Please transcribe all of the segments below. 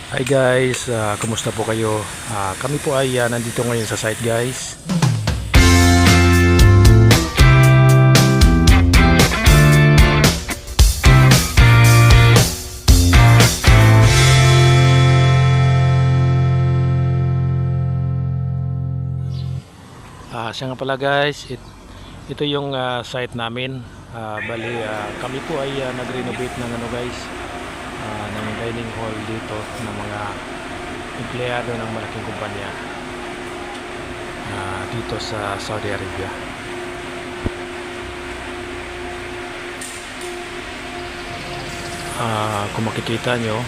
Hi guys, kumusta po kayo? Kami po ay nandito ngayon sa site guys. Siya nga pala guys, ito yung site namin. Bali, kami po ay nag-renovate ng ano guys, ng dining hall dito ng mga empleyado ng malaking kumpanya dito sa Saudi Arabia. Kung makikita nyo,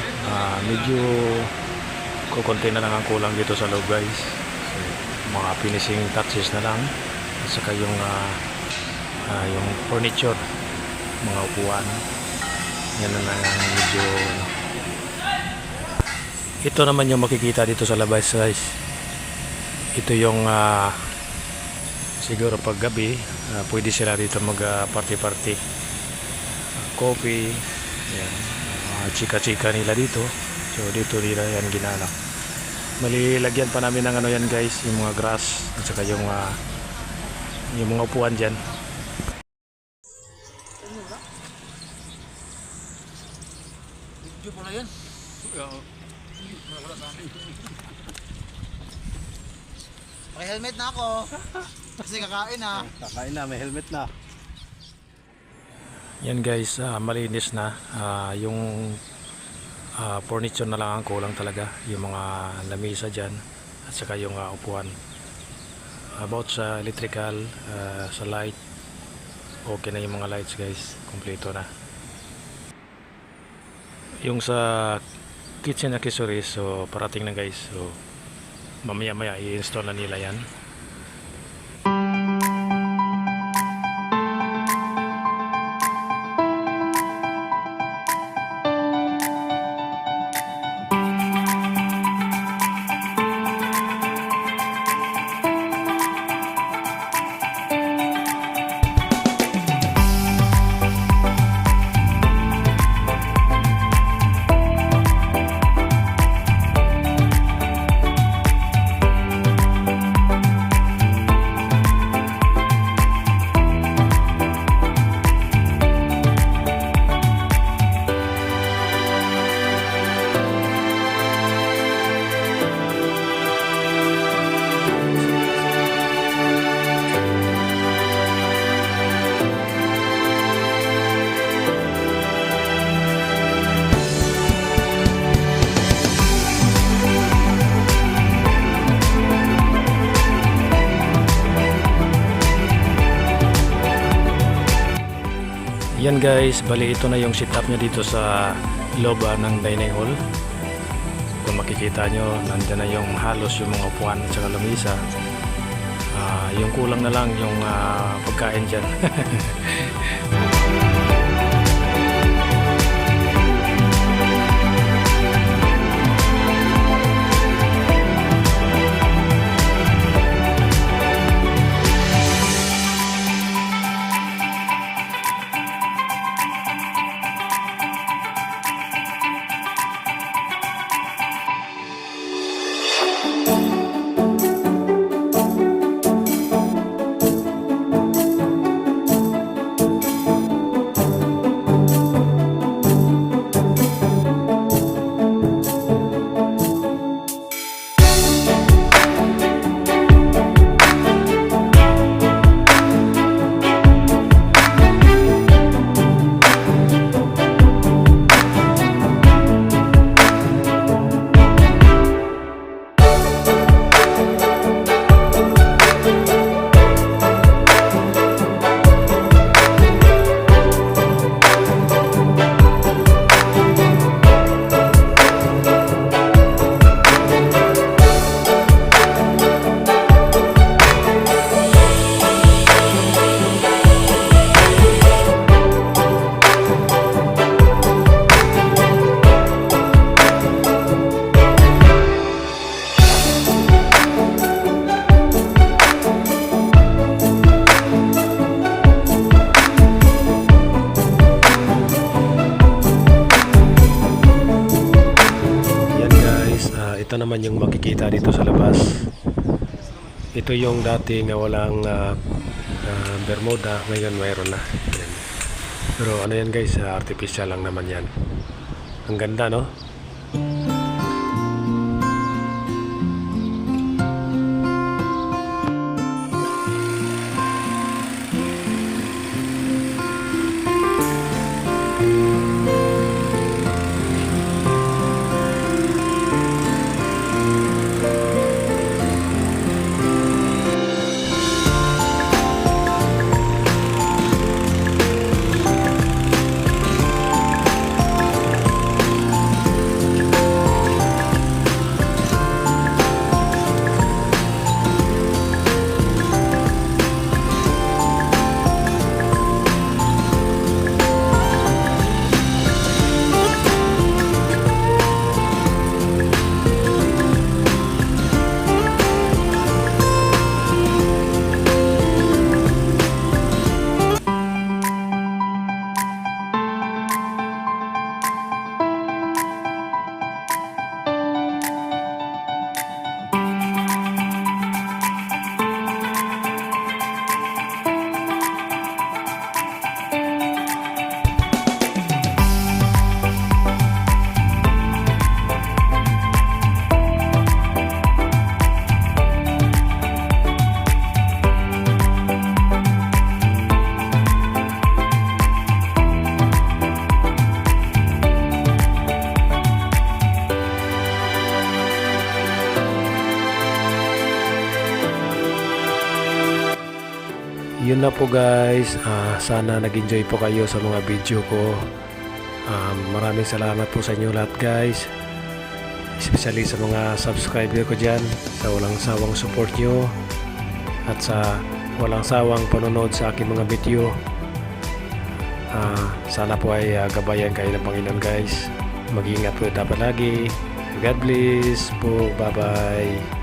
medyo kukunti na lang ang kulang dito sa loob guys. So, mga finishing touches na lang at saka yung furniture, mga upuan, yan na lang ang medyo. Ito naman yung makikita dito sa labas guys. Ito yung siguro pag gabi pwede sila dito mag party coffee, yan, chika-chika nila dito. So dito nila yan ginala. Malilagyan pa namin ng ano yan guys, yung mga grass at saka yung mga upuan dyan. Video pala yan. May helmet na ako. Kasi kakain na. Kakain na, may helmet na. Yan guys, malinis na. Yung furniture na lang ang kulang talaga. Yung mga lamisa dyan at saka yung upuan. About sa electrical, sa light, okay na yung mga lights guys. Kompleto na. Yung sa kitchen accessories, so parating na guys. So mamaya i-install na nila yan. Yan guys, bali ito na yung setup niya dito sa loob ng dining hall. Kung makikita nyo, nandyan na yung halos yung mga upuan at saka lamisa. Yung kulang na lang yung pagkain dyan. ito naman yung makikita dito sa labas. Ito yung dati nga walang Bermuda, ngayon mayroon na. Yan. Pero ano yan guys, artificial lang naman yan. Ang ganda, no? Yun na po guys, sana nag-enjoy po kayo sa mga video ko. Maraming salamat po sa inyo lahat guys, especially sa mga subscriber ko dyan, sa walang sawang support nyo at sa walang sawang panonood sa aking mga video. Sana po ay gabayan kayo ng Panginoon guys. Mag-iingat po dapat lagi. God bless po, bye bye.